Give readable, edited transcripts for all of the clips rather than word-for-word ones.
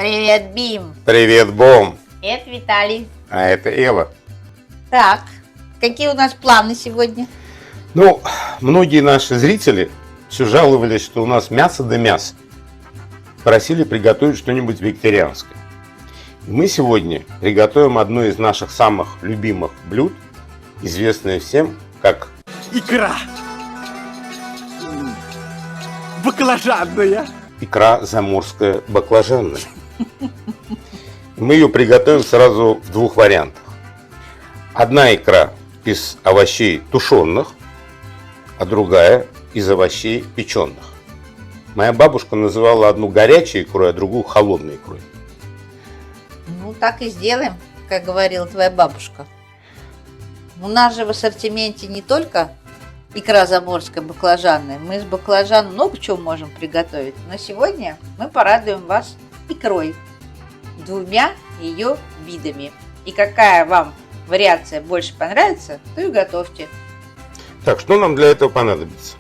Привет, Бим. Привет, Бом. Это Виталий. А это Эва. Так, какие у нас планы сегодня? Ну, многие наши зрители все жаловались, что у нас мясо да мясо. Просили приготовить что-нибудь вегетарианское. И мы сегодня приготовим одно из наших самых любимых блюд, известное всем как икра баклажанная. Икра заморская баклажанная. Мы ее приготовим сразу в двух вариантах. Одна икра из овощей тушеных, а другая из овощей печеных. Моя бабушка называла одну горячей икрой, а другую холодной икрой. Ну, так и сделаем, как говорила твоя бабушка. У нас же в ассортименте не только икра заморская баклажанная. Мы из баклажан много чего можем приготовить. Но сегодня мы порадуем вас икрой. Двумя ее видами. И какая вам вариация больше понравится, то и готовьте. Так, что нам для этого понадобится?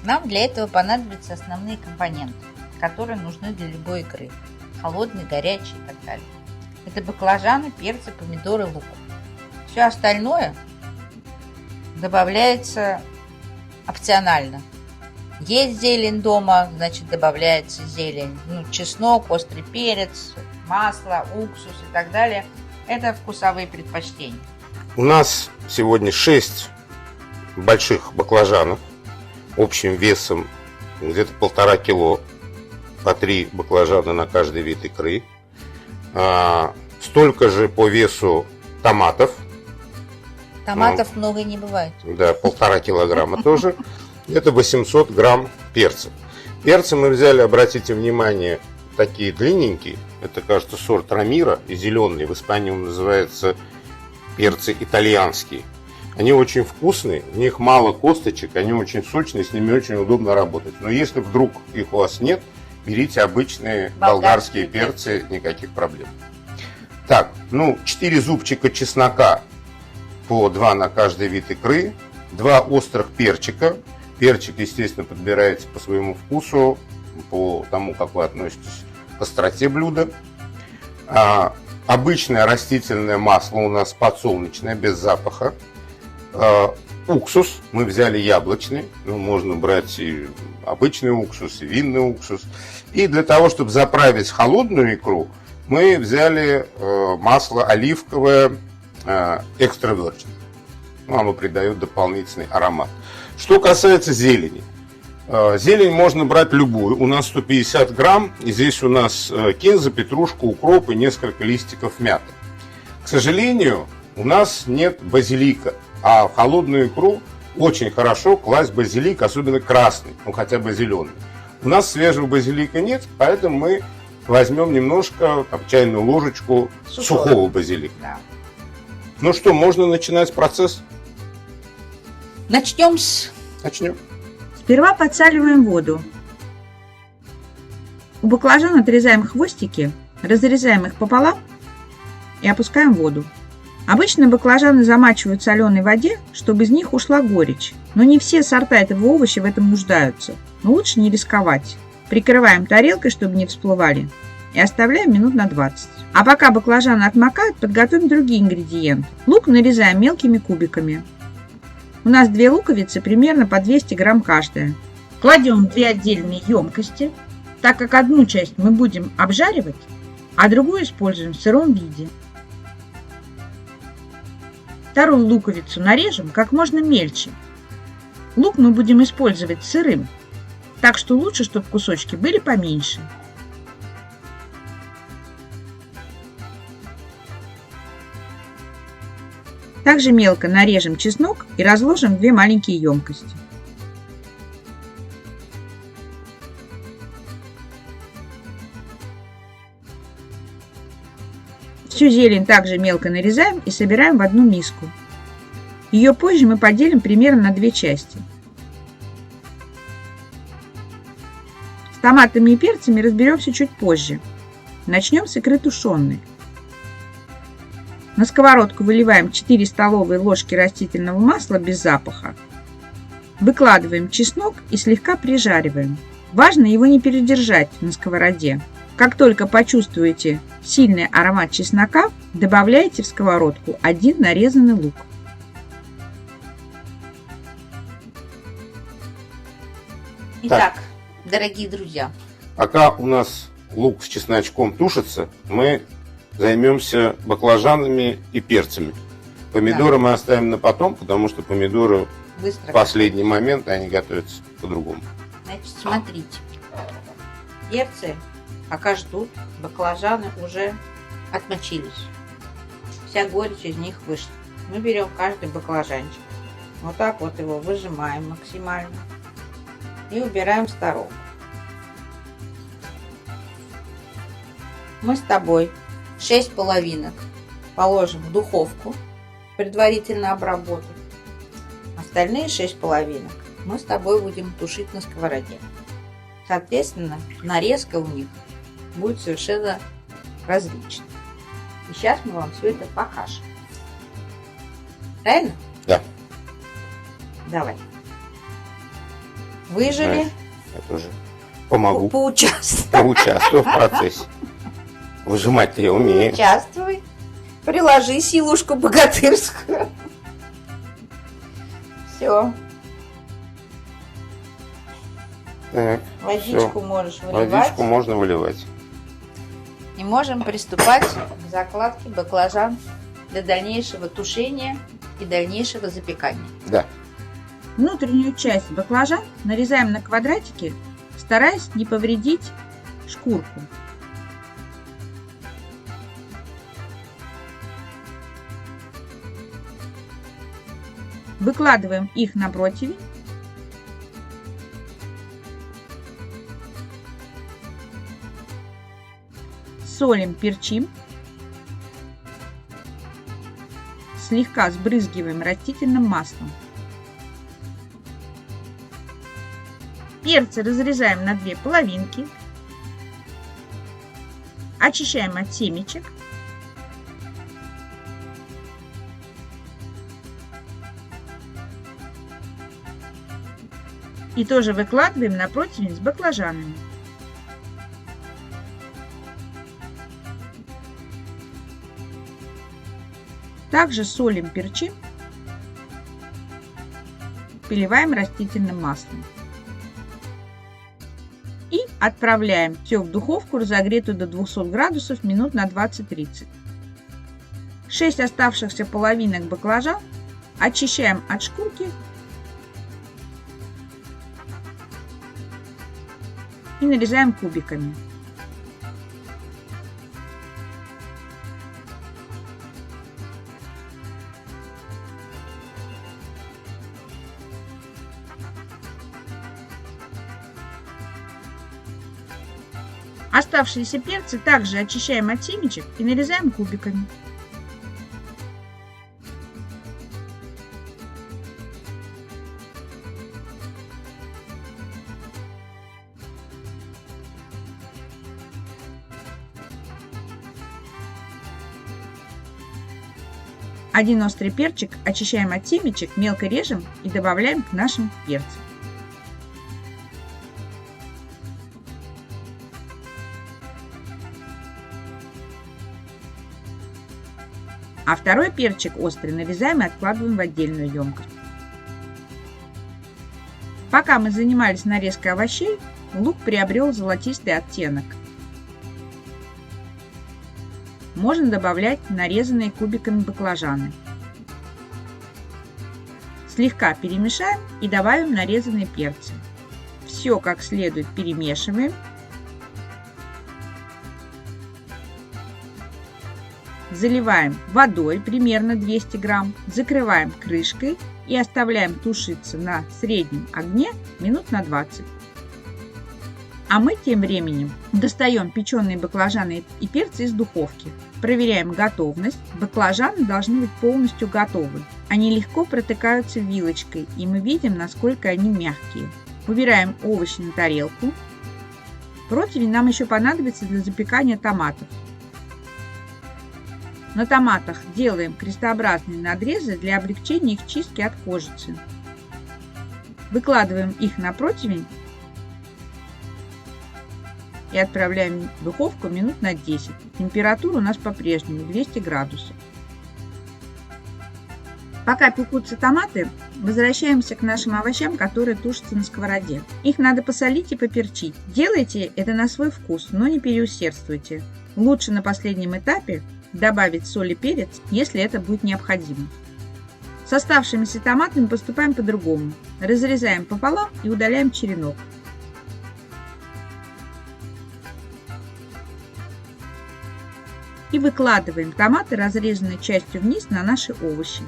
Нам для этого понадобятся основные компоненты, которые нужны для любой икры. Холодный, горячий и так далее. Это баклажаны, перцы, помидоры, лук. Все остальное добавляется опционально. Есть зелень дома, значит добавляется зелень. Чеснок, острый перец, масло, уксус и так далее. Это вкусовые предпочтения. У нас сегодня 6 больших баклажанов общим весом где-то 1,5 кило, по 3 баклажана на каждый вид икры. Столько же по весу томатов. Томатов много не бывает. Да, 1,5 килограмма тоже. Это 800 грамм перца. Перцы мы взяли, обратите внимание, такие длинненькие. Это, кажется, сорт Рамира и зеленый. В Испании он называется перцы итальянские. Они очень вкусные, в них мало косточек, они очень сочные, с ними очень удобно работать. Но если вдруг их у вас нет, берите обычные болгарские перцы, никаких проблем. Так, 4 зубчика чеснока, по 2 на каждый вид икры, 2 острых перчика. Перчик, естественно, подбирается по своему вкусу, по тому, как вы относитесь к остроте блюда. Обычное растительное масло у нас подсолнечное, без запаха. Уксус мы взяли яблочный, можно брать и обычный уксус, и винный уксус. И для того, чтобы заправить холодную икру, мы взяли масло оливковое экстра virgin. Оно придает дополнительный аромат. Что касается зелени. Зелень можно брать любую. У нас 150 грамм. И здесь у нас кинза, петрушка, укроп и несколько листиков мяты. К сожалению, у нас нет базилика. А в холодную икру очень хорошо класть базилик, особенно красный, хотя бы зеленый. У нас свежего базилика нет, поэтому мы возьмем немножко, чайную ложечку сухого базилика. Да. Ну что, можно начинать процесс? Начнем. Сперва подсаливаем воду. У баклажан отрезаем хвостики, разрезаем их пополам и опускаем в воду. Обычно баклажаны замачивают в соленой воде, чтобы из них ушла горечь. Но не все сорта этого овоща в этом нуждаются. Но лучше не рисковать. Прикрываем тарелкой, чтобы не всплывали. И оставляем минут на 20. А пока баклажаны отмокают, подготовим другие ингредиенты. Лук нарезаем мелкими кубиками. У нас 2 луковицы, примерно по 200 грамм каждая. Кладем в 2 отдельные емкости, так как одну часть мы будем обжаривать, а другую используем в сыром виде. Вторую луковицу нарежем как можно мельче. Лук мы будем использовать сырым, так что лучше, чтобы кусочки были поменьше. Также мелко нарежем чеснок и разложим в 2 маленькие емкости. Всю зелень также мелко нарезаем и собираем в одну миску. Ее позже мы поделим примерно на 2 части. С томатами и перцами разберемся чуть позже. Начнем с икры тушеной. На сковородку выливаем 4 столовые ложки растительного масла без запаха. Выкладываем чеснок и слегка прижариваем. Важно его не передержать на сковороде. Как только почувствуете сильный аромат чеснока, добавляйте в сковородку 1 нарезанный лук. Итак, дорогие друзья, Пока у нас лук с чесночком тушится, мы займемся баклажанами и перцами. Помидоры мы оставим на потом, потому что помидоры быстро. в последний момент, они готовятся по-другому. Значит, смотрите. Перцы пока ждут, баклажаны уже отмочились. Вся горечь из них вышла. Мы берем каждый баклажанчик. Вот так вот его выжимаем максимально. И убираем в сторонку. Мы с тобой 6 половинок положим в духовку, предварительно обработать. Остальные 6 половинок мы с тобой будем тушить на сковороде. Соответственно, нарезка у них будет совершенно различная. И сейчас мы вам все это покажем. Правильно? Да. Давай. Выжили, Знаешь, я тоже помогу. поучаствуй. Поучаствую в процессе. Выжимать-то я умею. Участвуй. Приложи силушку богатырскую. Все. Так, Водичку можешь выливать. водичку можно выливать. И можем приступать к закладке баклажан для дальнейшего тушения и дальнейшего запекания. Да. Внутреннюю часть баклажан нарезаем на квадратики, стараясь не повредить шкурку. Выкладываем их на противень. Солим, перчим. Слегка сбрызгиваем растительным маслом. Перцы разрезаем на 2 половинки. Очищаем от семечек. И тоже выкладываем на противень с баклажанами. Также солим, перчим, поливаем растительным маслом. И отправляем все в духовку, разогретую до 200 градусов, минут на 20-30. 6 оставшихся половинок баклажан очищаем от шкурки и нарезаем кубиками. Оставшиеся перцы также очищаем от семечек и нарезаем кубиками. Один острый перчик очищаем от семечек, мелко режем и добавляем к нашим перцам. А второй перчик острый нарезаем и откладываем в отдельную емкость. Пока мы занимались нарезкой овощей, лук приобрел золотистый оттенок. Можно добавлять нарезанные кубиками баклажаны. Слегка перемешаем и добавим нарезанные перцы. Все как следует перемешиваем. Заливаем водой примерно 200 грамм, закрываем крышкой и оставляем тушиться на среднем огне минут на 20. А мы тем временем достаем печеные баклажаны и перцы из духовки. Проверяем готовность. Баклажаны должны быть полностью готовы. Они легко протыкаются вилочкой, и мы видим, насколько они мягкие. Убираем овощи на тарелку. Противень нам еще понадобится для запекания томатов. На томатах делаем крестообразные надрезы для облегчения их чистки от кожицы. Выкладываем их на противень и отправляем в духовку минут на 10. Температура у нас по-прежнему 200 градусов. Пока пекутся томаты, возвращаемся к нашим овощам, которые тушатся на сковороде. Их надо посолить и поперчить. Делайте это на свой вкус, но не переусердствуйте. Лучше на последнем этапе добавить соль и перец, если это будет необходимо. С оставшимися томатами поступаем по-другому. Разрезаем пополам и удаляем черенок. И выкладываем томаты, разрезанные частью вниз, на наши овощи.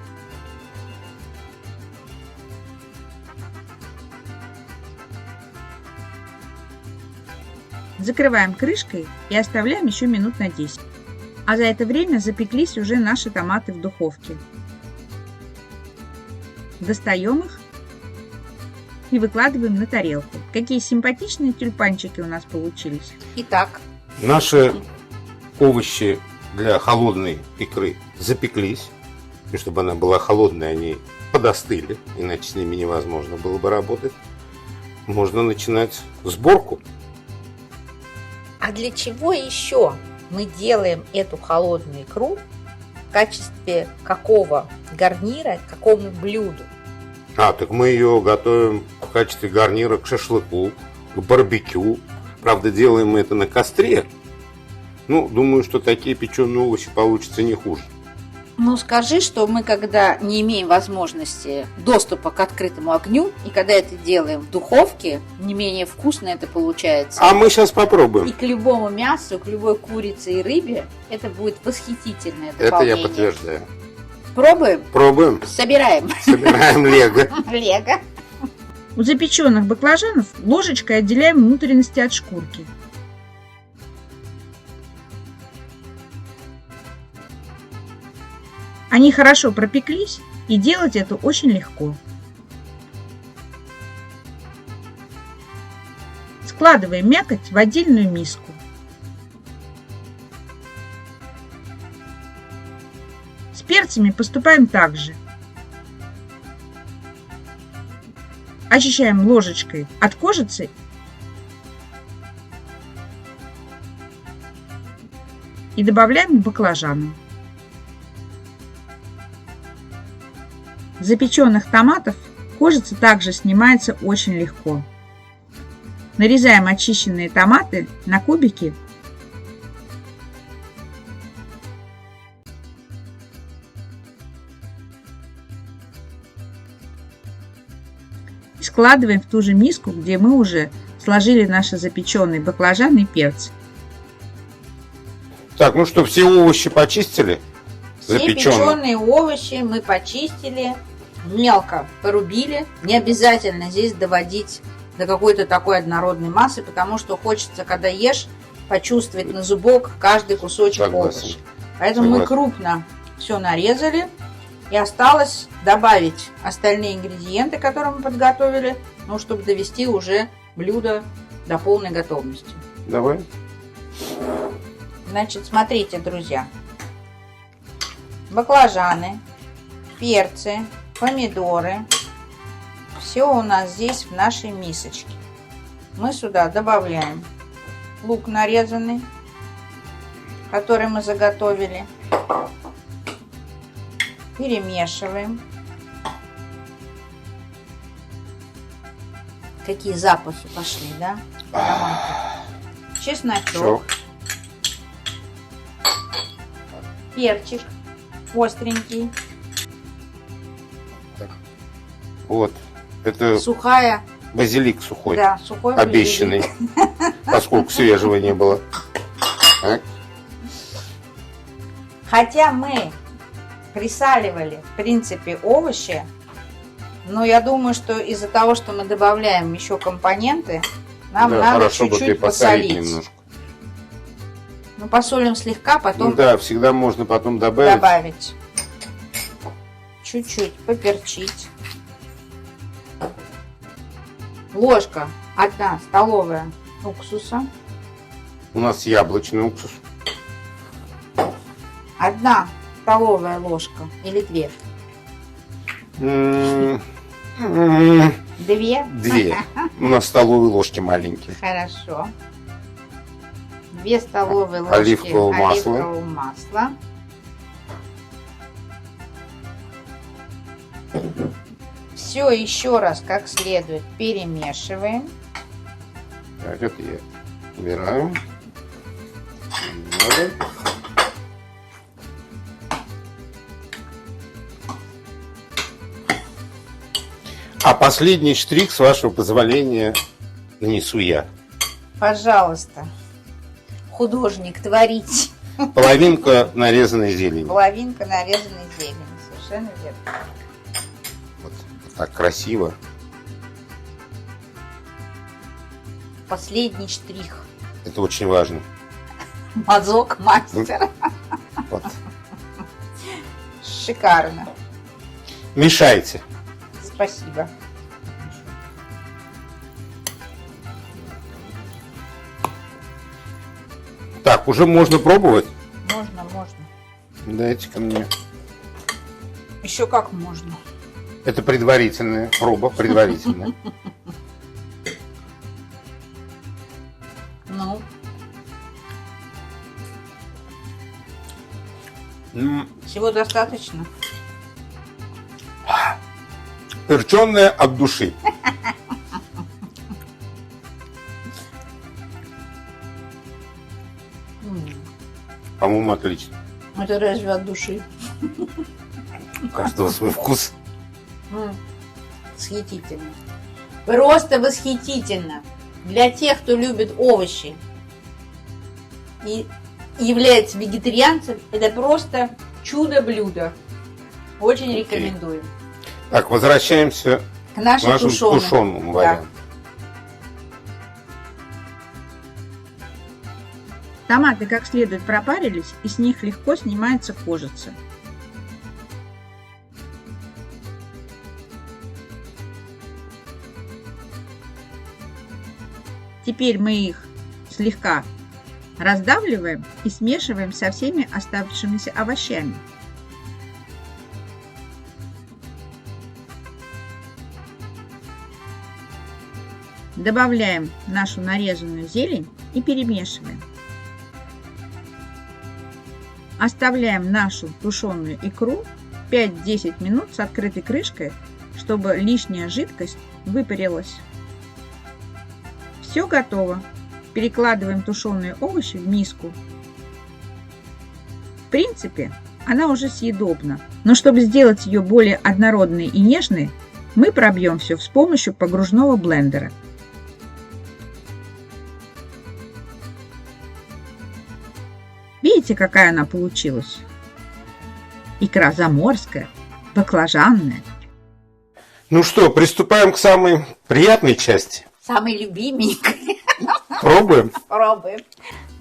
Закрываем крышкой и оставляем еще минут на 10. А за это время запеклись уже наши томаты в духовке. Достаем их и выкладываем на тарелку. Какие симпатичные тюльпанчики у нас получились. Итак, Наши овощи для холодной икры запеклись. И чтобы она была холодной, они подостыли, иначе с ними невозможно было бы работать. Можно начинать сборку. а для чего еще мы делаем эту холодную икру? В качестве какого гарнира, к какому блюду? Так мы ее готовим в качестве гарнира к шашлыку, к барбекю. Правда, делаем мы это на костре. Ну, думаю, что такие печеные овощи получатся не хуже. Ну, скажи, что мы, когда не имеем возможности доступа к открытому огню, и когда это делаем в духовке, не менее вкусно это получается. А мы сейчас попробуем. И к любому мясу, к любой курице и рыбе это будет восхитительное Это дополнение. я подтверждаю. Пробуем? Пробуем. Собираем. Собираем лего. Лего. У запеченных баклажанов ложечкой отделяем внутренности от шкурки. Они хорошо пропеклись, и делать это очень легко. Складываем мякоть в отдельную миску. С перцами поступаем так же. Очищаем ложечкой от кожицы и добавляем к баклажанам. С запеченных томатов кожица также снимается очень легко. Нарезаем очищенные томаты на кубики и складываем в ту же миску, где мы уже сложили наши запеченные баклажаны и перцы. Так, ну что, все овощи почистили? Все печеные овощи мы почистили, мелко порубили. Не обязательно здесь доводить до какой-то такой однородной массы, потому что хочется, когда ешь, почувствовать на зубок каждый кусочек овоща. Поэтому мы крупно все нарезали. И осталось добавить остальные ингредиенты, которые мы подготовили, ну, чтобы довести уже блюдо до полной готовности. Давай. Значит, смотрите, друзья. Баклажаны, перцы, помидоры. Все у нас здесь в нашей мисочке. Мы сюда добавляем лук нарезанный, который мы заготовили. Перемешиваем. Какие запахи пошли, да? Ароматы. Чесночок. Перчик остренький. Вот. Это Сухая. базилик сухой. Да, сухой обещанный. Поскольку свежего не было. Так. Хотя мы присаливали, в принципе, овощи, но я думаю, что из-за того, что мы добавляем еще компоненты, нам надо чуть-чуть посолить. Немножко. Ну, посолим слегка, потом Ну да, всегда можно потом добавить. Чуть-чуть поперчить. Ложка 1 столовая уксуса. У нас яблочный уксус. 1 столовая ложка или 2? 2. 2? У нас столовые ложки маленькие. Хорошо. 2 столовые ложки Оливкового масла. оливкового масла. Все еще раз как следует перемешиваем. Так, это я убираю. Не надо. А последний штрих, с вашего позволения, нанесу я. Пожалуйста, художник, творите. Половинка нарезанной зелени. Половинка нарезанной зелени. Совершенно верно. Вот так красиво. Последний штрих. Это очень важно. Мазок мастера. Вот. Шикарно. Мешайте. Спасибо. Так, уже можно пробовать? Можно, можно. Дайте-ка мне. Еще как можно. Это предварительная проба, предварительная. Ну, всего достаточно. Перченая от души. По-моему, отлично. Это разве от души? У каждого свой вкус. Восхитительно. Просто восхитительно. Для тех, кто любит овощи и является вегетарианцем, это просто чудо-блюдо. Очень рекомендую. Так, возвращаемся К к нашему нашему тушеному варианту. Томаты как следует пропарились, и с них легко снимается кожица. Теперь мы их слегка раздавливаем и смешиваем со всеми оставшимися овощами. Добавляем нашу нарезанную зелень и перемешиваем. Оставляем нашу тушеную икру 5-10 минут с открытой крышкой, чтобы лишняя жидкость выпарилась. Все готово. Перекладываем тушеные овощи в миску. В принципе, она уже съедобна, но чтобы сделать ее более однородной и нежной, мы пробьем все с помощью погружного блендера. Видите, какая она получилась? Икра заморская, баклажанная. Ну что, приступаем к самой приятной части. Самый любименький. Пробуем. Пробуем.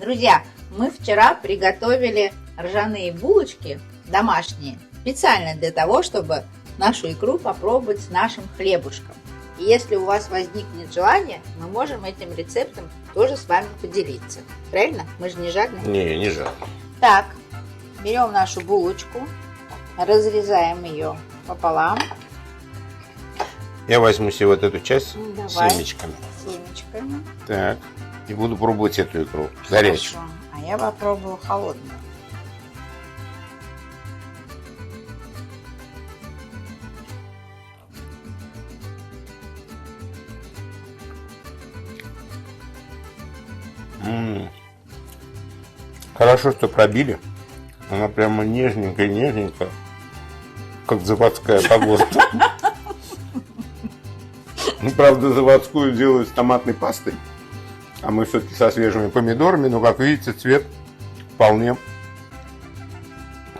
Друзья, мы вчера приготовили ржаные булочки домашние, специально для того, чтобы нашу икру попробовать с нашим хлебушком. И если у вас возникнет желание, мы можем этим рецептом тоже с вами поделиться. Правильно? Мы же не жадные. Не жалко. Так, берем нашу булочку, разрезаем ее пополам. Я возьму себе вот эту часть Давай. семечками. Семечками. Так. И буду пробовать эту икру. Горячую. Хорошо. А я попробую холодную. Хорошо, что пробили. Она прямо нежненькая, как заводская погоста. Ну, правда, заводскую делают с томатной пастой, а мы все-таки со свежими помидорами. Но, как видите, цвет вполне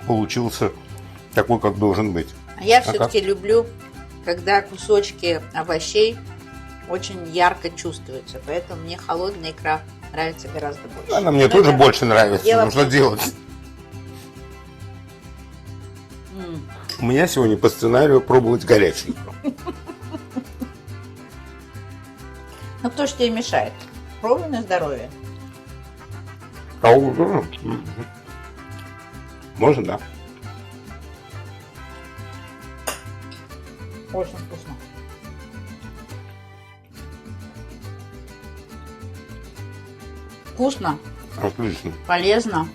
получился такой, как должен быть. А я все-таки люблю, когда кусочки овощей очень ярко чувствуются. Поэтому мне холодная икра нравится гораздо больше. Она мне тоже больше нравится. дело Нужно делать. У меня сегодня по сценарию пробовать горячую икру. Ну кто ж тебе мешает? Пробуй на здоровье. Можно, да. Очень вкусно. Вкусно, Отлично. Полезно.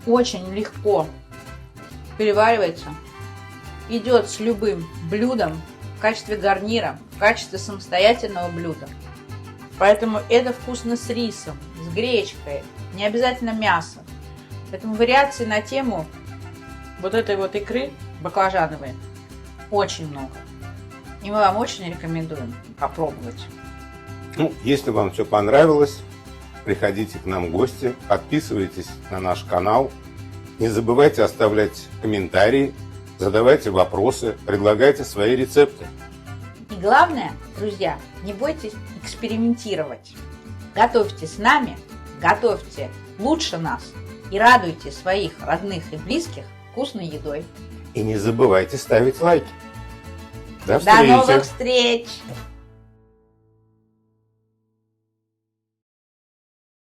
Очень легко переваривается. Идет с любым блюдом в качестве гарнира, в качестве самостоятельного блюда. Поэтому это вкусно с рисом, с гречкой, не обязательно мясо. Поэтому вариаций на тему вот этой вот икры баклажановой очень много. И мы вам очень рекомендуем попробовать. Ну, если вам все понравилось, приходите к нам в гости, подписывайтесь на наш канал. Не забывайте оставлять комментарии, задавайте вопросы, предлагайте свои рецепты. И главное, друзья, не бойтесь экспериментировать. Готовьте с нами, готовьте лучше нас и радуйте своих родных и близких вкусной едой. И не забывайте ставить лайки. До До новых встречи! встреч!